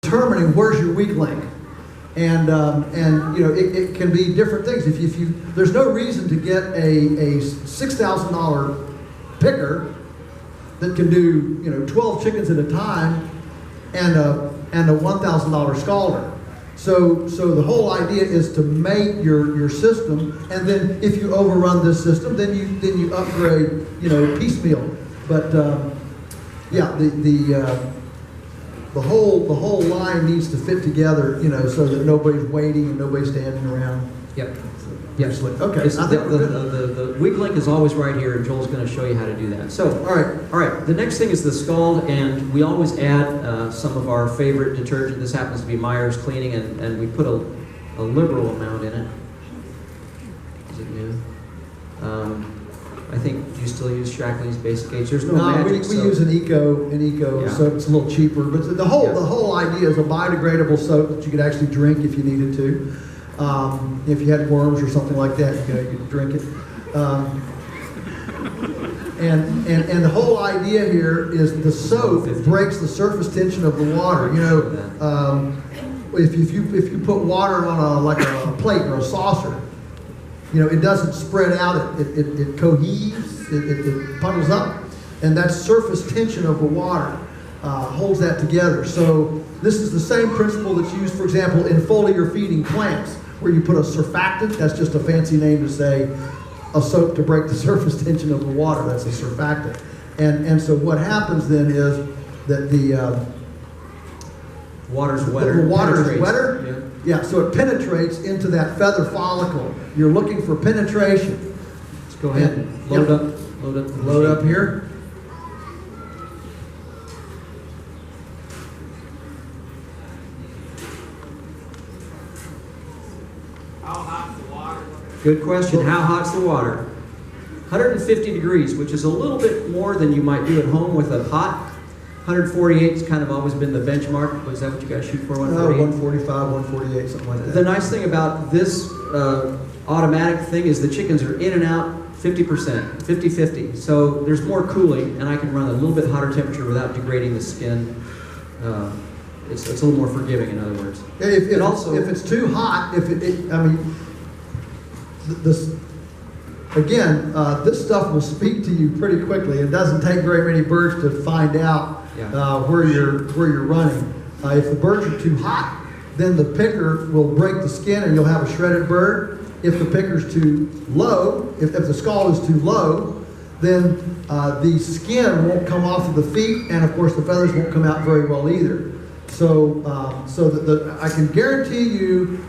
determining where's your weak link. And you know, it can be different things. If you there's no reason to get a $6,000 picker that can do, you know, 12 chickens at a time and a $1,000 scalder. So the whole idea is to mate your system, and then if you overrun this system, then you upgrade, you know, piecemeal. But yeah, the whole line needs to fit together, you know, so that nobody's waiting and nobody's standing around. Yep. Yes. Okay. The weak link is always right here, and Joel's going to show you how to do that. So, all right. The next thing is the scald, and we always add some of our favorite detergent. This happens to be Myers Cleaning, and we put a liberal amount in it. Is it new? I think you still use Shackley's Basic Age. There's no magic. We use an eco yeah. soap. It's a little cheaper, but the whole idea is a biodegradable soap that you could actually drink if you needed to. If you had worms or something like that, you could drink it. And the whole idea here is the soap breaks the surface tension of the water. You know, if you put water on a plate or a saucer, you know, it doesn't spread out. It coheves. It puddles up, and that surface tension of the water holds that together. So this is the same principle that's used, for example, in foliar feeding plants, where you put a surfactant. That's just a fancy name to say a soap to break the surface tension of the water. That's a surfactant. And so what happens then is that the water's wetter. The water is wetter. Yeah, so it penetrates into that feather follicle. You're looking for penetration. Let's go ahead and load up here. Good question. How hot's the water? 150 degrees, which is a little bit more than you might do at home with a pot. 148 has kind of always been the benchmark. Was that what you guys shoot for? 145, 148, something like that. The nice thing about this automatic thing is the chickens are in and out 50%, 50-50. So there's more cooling, and I can run a little bit hotter temperature without degrading the skin. It's a little more forgiving, in other words. If it's too hot, this stuff will speak to you pretty quickly. It doesn't take very many birds to find out where you're running. If the birds are too hot, then the picker will break the skin and you'll have a shredded bird. If the picker's too low, if the scald is too low, then the skin won't come off of the feet, and of course the feathers won't come out very well either. So I can guarantee you,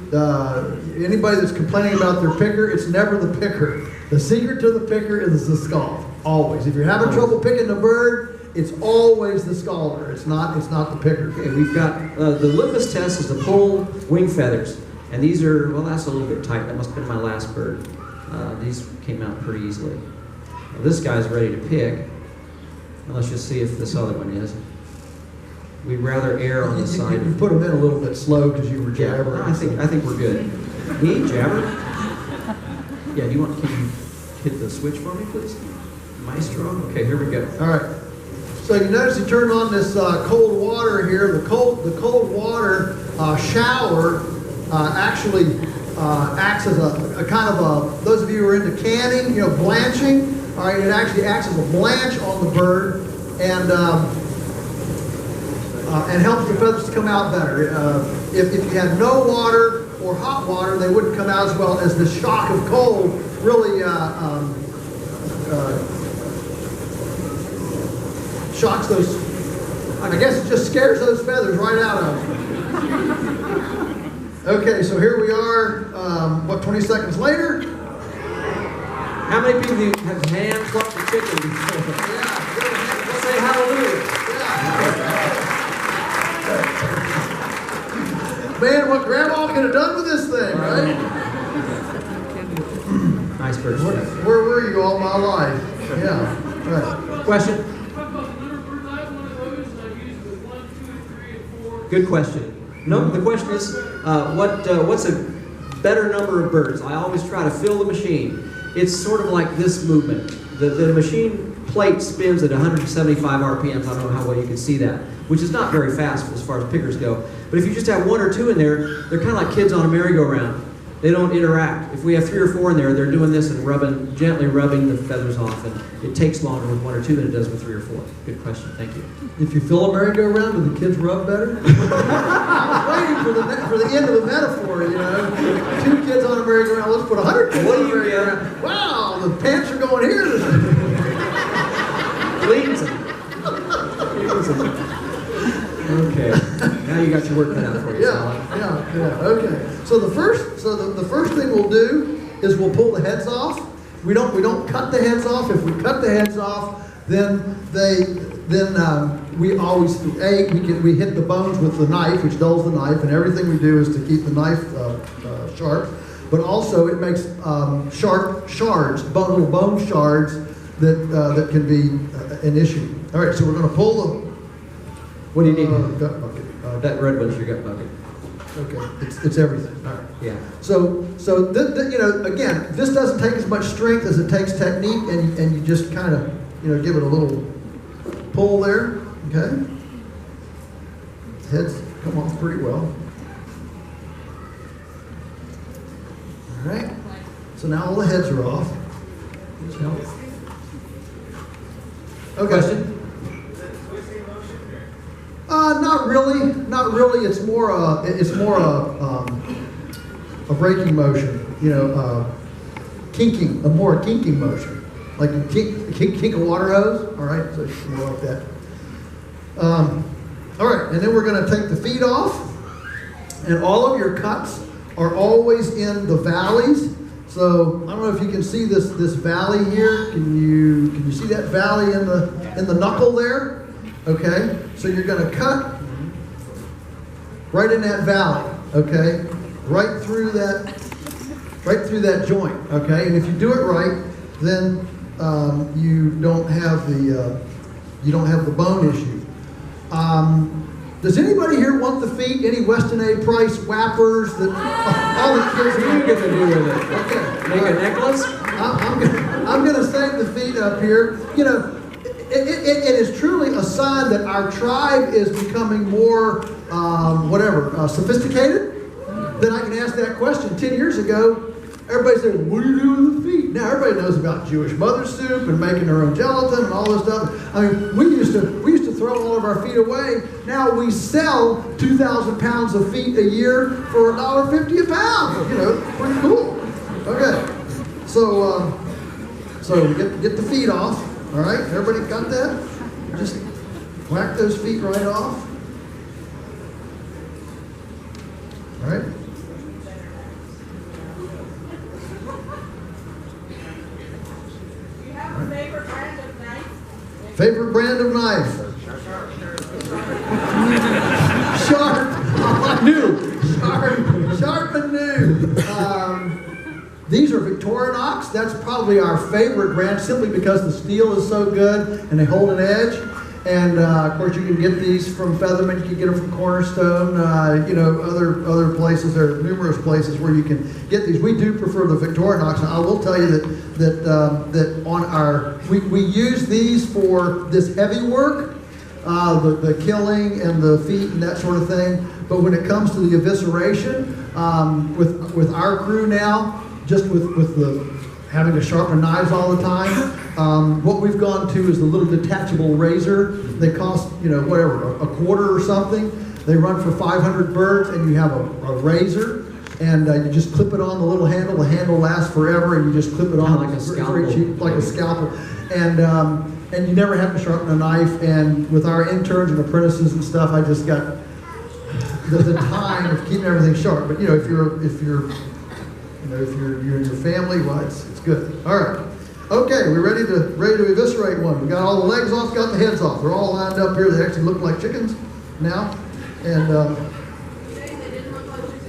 anybody that's complaining about their picker, it's never the picker. The secret to the picker is the scald, always. If you're having trouble picking the bird, it's always the scalder. It's not the picker. Okay, we've got the litmus test is to pull wing feathers, and these are, well, that's a little bit tight. That must have been my last bird. These came out pretty easily. Well, this guy's ready to pick. And let's just see if this other one is. We'd rather err on the side. You put them in a little bit slow because you were jabbering. I think we're good. Me, jabber? Yeah, can you hit the switch for me, please? Maestro? Okay, here we go. All right. So you notice you turn on this cold water here. The cold water shower actually acts as a kind of those of you who are into canning, you know, blanching. All right, it actually acts as a blanch on the bird and helps the feathers to come out better. If you had no water or hot water, they wouldn't come out as well, as the shock of cold really shocks those. I guess it just scares those feathers right out of them. Okay, so here we are, 20 seconds later? How many people have hand plucked the chicken before? Yeah. Let's say hallelujah. Man, what Grandma could have done with this thing, right? Nice bird. Where were you all my life? Yeah. Right. Question? Good question. No, the question is, what's a better number of birds? I always try to fill the machine. It's sort of like this movement. The machine plate spins at 175 RPMs. I don't know how well you can see that, which is not very fast as far as pickers go. But if you just have one or two in there, they're kind of like kids on a merry-go-round. They don't interact. If we have 3 or 4 in there, they're doing this and gently rubbing the feathers off, and it takes longer with 1 or 2 than it does with 3 or 4. Good question. Thank you. If you fill a merry-go-round, do the kids rub better? I was waiting for the end of the metaphor, you know. 2 kids on a merry-go-round. Let's put 100 kids on a merry-go-round. Wow, the pants are going here. Please. Okay. Now you got your work cut out for you. Yeah. Okay. So the first thing we'll do is we'll pull the heads off. We don't cut the heads off. If we cut the heads off, then we always we hit the bones with the knife, which dulls the knife, and everything we do is to keep the knife sharp. But also it makes sharp shards, little bone shards that can be an issue. All right, so we're going to pull the. What do you need? Gut bucket. That red one's your gut bucket. Okay, it's everything. All right. Yeah. So you know, again, this doesn't take as much strength as it takes technique, and you just kind of, you know, give it a little pull there. Okay. Heads come off pretty well. All right. So now all the heads are off. Okay. Question? Not really. It's more a braking motion. You know, kinking, a more kinking motion, like you kink a water hose. All right, so more like that. All right, and then we're going to take the feet off, and all of your cuts are always in the valleys. So I don't know if you can see this valley here. Can you see that valley in the knuckle there? Okay, so you're going to cut right in that valley. Okay, right through that joint. Okay, and if you do it right, then you don't have the bone issue. Does anybody here want the feet? Any Weston A. Price whappers that all the kids What are you going to do with it? Okay, Make a necklace? I'm going to save the feet up here. You know, it is truly a sign that our tribe is becoming more, sophisticated. Then I can ask that question. 10 years ago, everybody said, what do you do with the feet? Now everybody knows about Jewish mother soup and making their own gelatin and all this stuff. I mean, we used to throw all of our feet away. Now we sell 2,000 pounds of feet a year for $1.50 a pound. You know, pretty cool. Okay, so get the feet off. All right, everybody got that? Just whack those feet right off. All right. Favorite brand of knife? Favorite brand of knife? Sharp. New. Sharp and new. These are Victorinox. That's probably our favorite brand simply because the steel is so good and they hold an edge. And of course, you can get these from Featherman. You can get them from Cornerstone. You know, other places. There are numerous places where you can get these. We do prefer the Victorinox. And I will tell you that on our we use these for this heavy work, the killing and the feet and that sort of thing. But when it comes to the evisceration, with our crew now, just with the having to sharpen knives all the time. What we've gone to is the little detachable razor. They cost, you know, whatever, a quarter or something. They run for 500 birds, and you have a razor, and you just clip it on the little handle. The handle lasts forever, and you just clip it on like a scalpel. very cheap, like a scalpel. And you never have to sharpen a knife. And with our interns and apprentices and stuff, I just got the time of keeping everything sharp. But you know, if you're you and your family, well, it's good. All right. Okay, we're ready to eviscerate one. We got all the legs off, got the heads off. They're all lined up here. They actually look like chickens now. And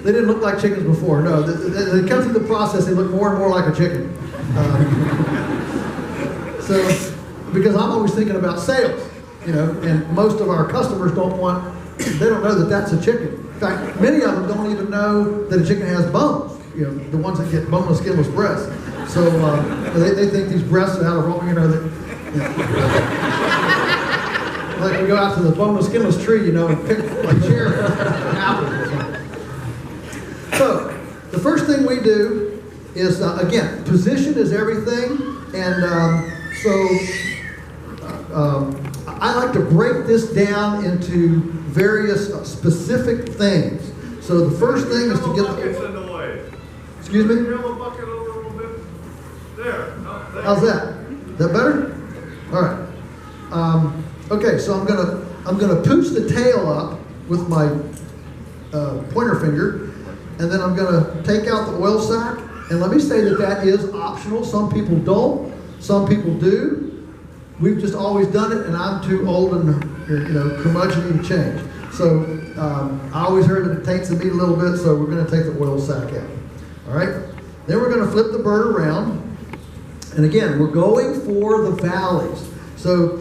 they didn't look like chickens before. No, they come through the process. They look more and more like a chicken. So, because I'm always thinking about sales, you know, and most of our customers don't know that that's a chicken. In fact, many of them don't even know that a chicken has bones. You know, the ones that get boneless, skinless breasts. So they think these breasts are out of, you know, Like we go out to the boneless, skinless tree, you know, and pick like cherries, apples or something. So, the first thing we do is, again, position is everything, and I like to break this down into various specific things. So the first thing is to get bucket's in the way. Excuse me? Grab a bucket over a little bit. There. No, there. How's that? Is that better? All right. Okay, so I'm gonna pooch the tail up with my pointer finger, and then I'm gonna take out the oil sac. And let me say that is optional. Some people don't. Some people do. We've just always done it, and I'm too old and curmudgeon to change. So I always heard that it taints the meat a little bit, so we're going to take the oil sac out. All right? Then we're going to flip the bird around. And again, we're going for the valleys. So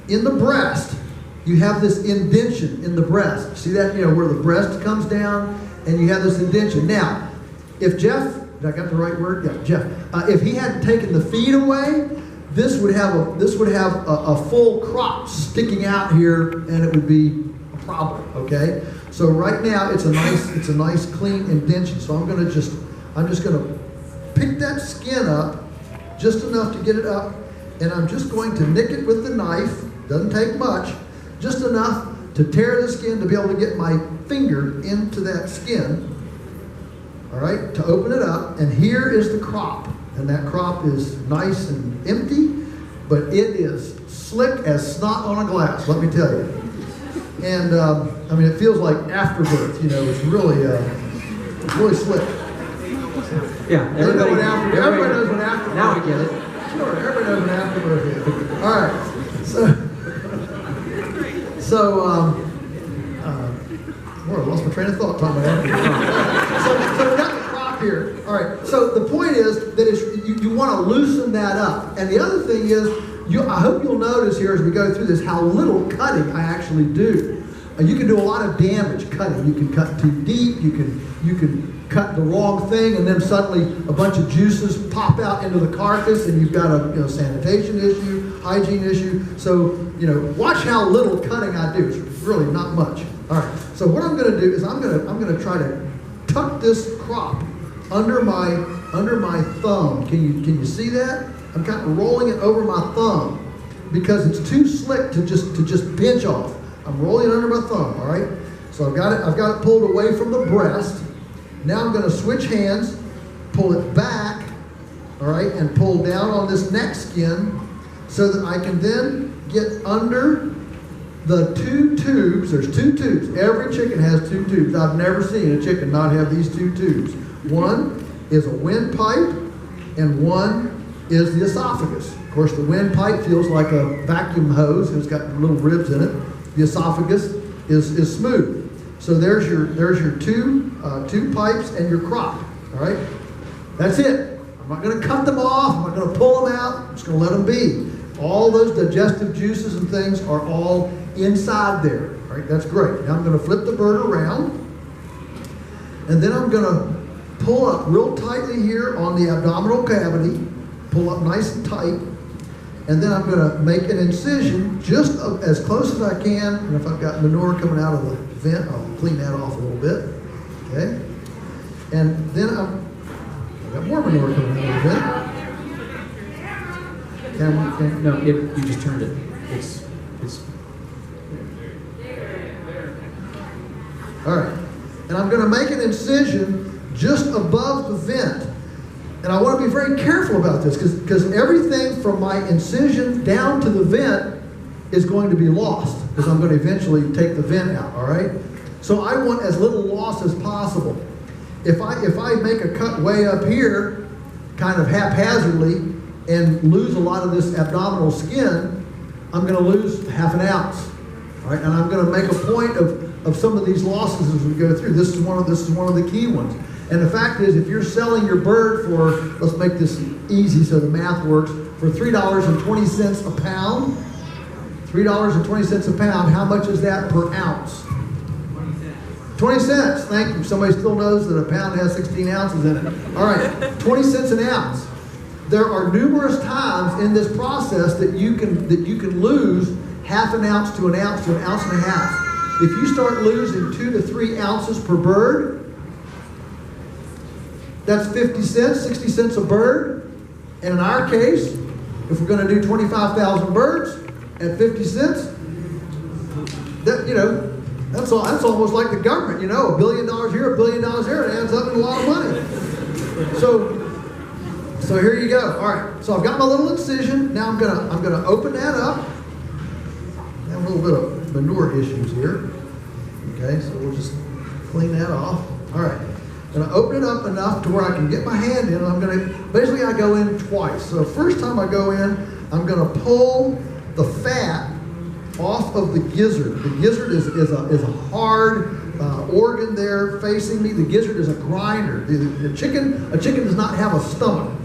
in the breast, you have this indention in the breast. See that? Where the breast comes down, and you have this indention. Now, if Jeff, did I got the right word? Yeah, Jeff. If he hadn't taken the feet away, this would have a full crop sticking out here, and it would be a problem. Okay, so right now it's a nice clean indention. So I'm just gonna pick that skin up just enough to get it up, and I'm just going to nick it with the knife. Doesn't take much, just enough to tear the skin to be able to get my finger into that skin. All right, to open it up, and here is the crop. And that crop is nice and empty, but it is slick as snot on a glass, let me tell you. And it feels like afterbirth, it's really slick. Yeah, everybody knows what afterbirth is. Now I get it. Sure, everybody knows what afterbirth is. All right, I lost my train of thought talking about afterbirth. So we got the crop here. All right, so the point is that you want to loosen that up. And the other thing is, I hope you'll notice here as we go through this how little cutting I actually do. You can do a lot of damage cutting. You can cut too deep. You can cut the wrong thing, and then suddenly a bunch of juices pop out into the carcass, and you've got a sanitation issue, hygiene issue. So watch how little cutting I do. It's really not much. All right. So what I'm going to do is I'm going to try to tuck this crop under my thumb. Can you see that? I'm kind of rolling it over my thumb because it's too slick to just pinch off. I'm rolling it under my thumb. All right. So I've got it pulled away from the breast. Now I'm going to switch hands, pull it back, all right, and pull down on this neck skin so that I can then get under the two tubes. There's two tubes. Every chicken has two tubes. I've never seen a chicken not have these two tubes. One is a windpipe, and one is the esophagus. Of course, the windpipe feels like a vacuum hose, and it's got little ribs in it. The esophagus is smooth. So there's your two pipes and your crop. All right, that's it. I'm not going to cut them off. I'm not going to pull them out. I'm just going to let them be. All those digestive juices and things are all inside there. All right, that's great. Now I'm going to flip the bird around, and then I'm going to pull up real tightly here on the abdominal cavity. Pull up nice and tight, and then I'm going to make an incision just as close as I can. And if I've got manure coming out of the vent, I'll clean that off a little bit. Okay, and then I've got more manure coming out of the vent. No, you just turned it. It's. All right, and I'm going to make an incision just above the vent. And I want to be very careful about this because everything from my incision down to the vent is going to be lost because I'm going to eventually take the vent out, all right? So I want as little loss as possible. If I make a cut way up here, kind of haphazardly, and lose a lot of this abdominal skin, I'm going to lose half an ounce, all right? And I'm going to make a point of some of these losses as we go through. This is one of the key ones. And the fact is, if you're selling your bird for, let's make this easy so the math works, for $3.20 a pound, $3.20 a pound, how much is that per ounce? 20 cents, thank you. Somebody still knows that a pound has 16 ounces in it. All right, 20 cents an ounce. there are numerous times in this process that you can lose half an ounce to an ounce to an ounce and a half. If you start losing 2 to 3 ounces per bird, that's 50 cents, 60 cents a bird. And in our case, if we're going to do 25,000 birds at 50 cents, that, you know, that's almost like the government, you know, $1 billion here, $1 billion there, it adds up in a lot of money. So here you go. All right. So I've got my little incision. Now I'm gonna open that up. I have a little bit of manure issues here. Okay, so we'll just clean that off. All right. I'm gonna open it up enough to where I can get my hand in. And I'm gonna basically I go in twice. So first time I go in, I'm gonna pull the fat off of the gizzard. The gizzard is a hard organ there facing me. The gizzard is a grinder. A chicken does not have a stomach.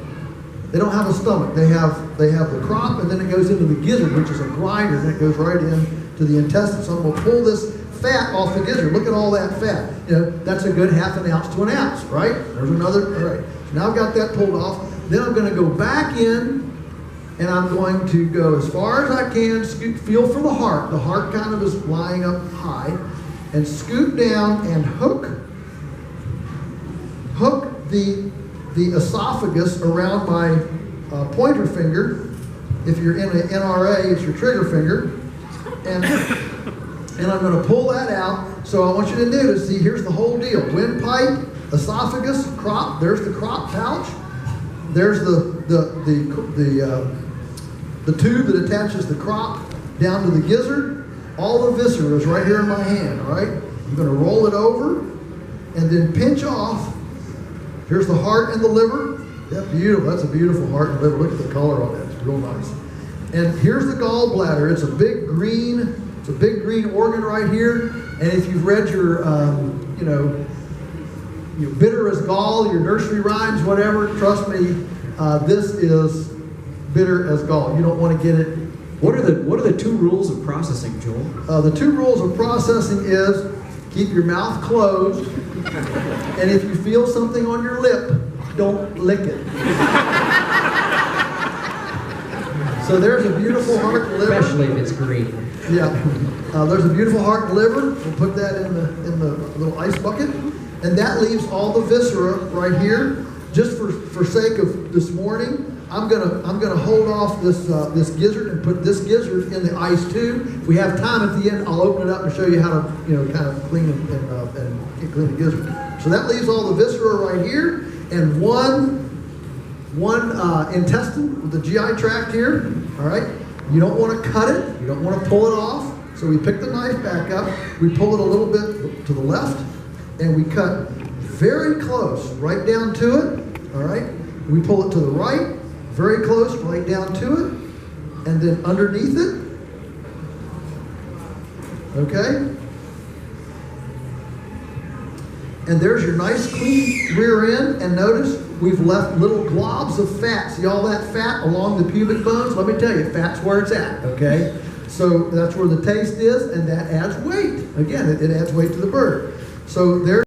They don't have a stomach. They have the crop, and then it goes into the gizzard, which is a grinder, and it goes right into the intestines. So I'm going to pull this fat off the gizzard. Look at all that fat. You know, that's a good half an ounce to an ounce, right? There's another. All right. So now I've got that pulled off. Then I'm going to go back in, and I'm going to go as far as I can. Feel for the heart. The heart kind of is lying up high, and scoot down and hook the esophagus around my pointer finger. If you're in an NRA, it's your trigger finger. And I'm going to pull that out. So I want you to notice, see, here's the whole deal. Windpipe, esophagus, crop. There's the crop pouch. There's the tube that attaches the crop down to the gizzard. All the viscera is right here in my hand, all right? I'm going to roll it over and then pinch off. Here's the heart and the liver. Yeah, beautiful. That's a beautiful heart and liver. Look at the color on that. It's real nice. And here's the gallbladder. It's a big green organ right here. And if you've read your, bitter as gall, your nursery rhymes, whatever, trust me, this is bitter as gall. You don't want to get it. What are the 2 rules of processing, Joel? The 2 rules of processing is keep your mouth closed, and if you feel something on your lip, don't lick it. So there's a beautiful heart and liver. Especially if it's green. Yeah. There's a beautiful heart and liver. We'll put that in the little ice bucket. And that leaves all the viscera right here. Just for sake of this morning, I'm gonna hold off this gizzard and put this gizzard in the ice too. If we have time at the end, I'll open it up and show you how to kind of clean and clean the gizzard. So that leaves all the viscera right here and one intestine with the GI tract here. All right. You don't want to cut it. You don't want to pull it off. So we pick the knife back up. We pull it a little bit to the left, and we cut very close right down to it. All right. We pull it to the right. Very close, right down to it, and then underneath it, okay? And there's your nice clean rear end, and notice we've left little globs of fat. See all that fat along the pubic bones? Let me tell you, fat's where it's at, okay? So that's where the taste is, and that adds weight. Again, it adds weight to the bird. So there.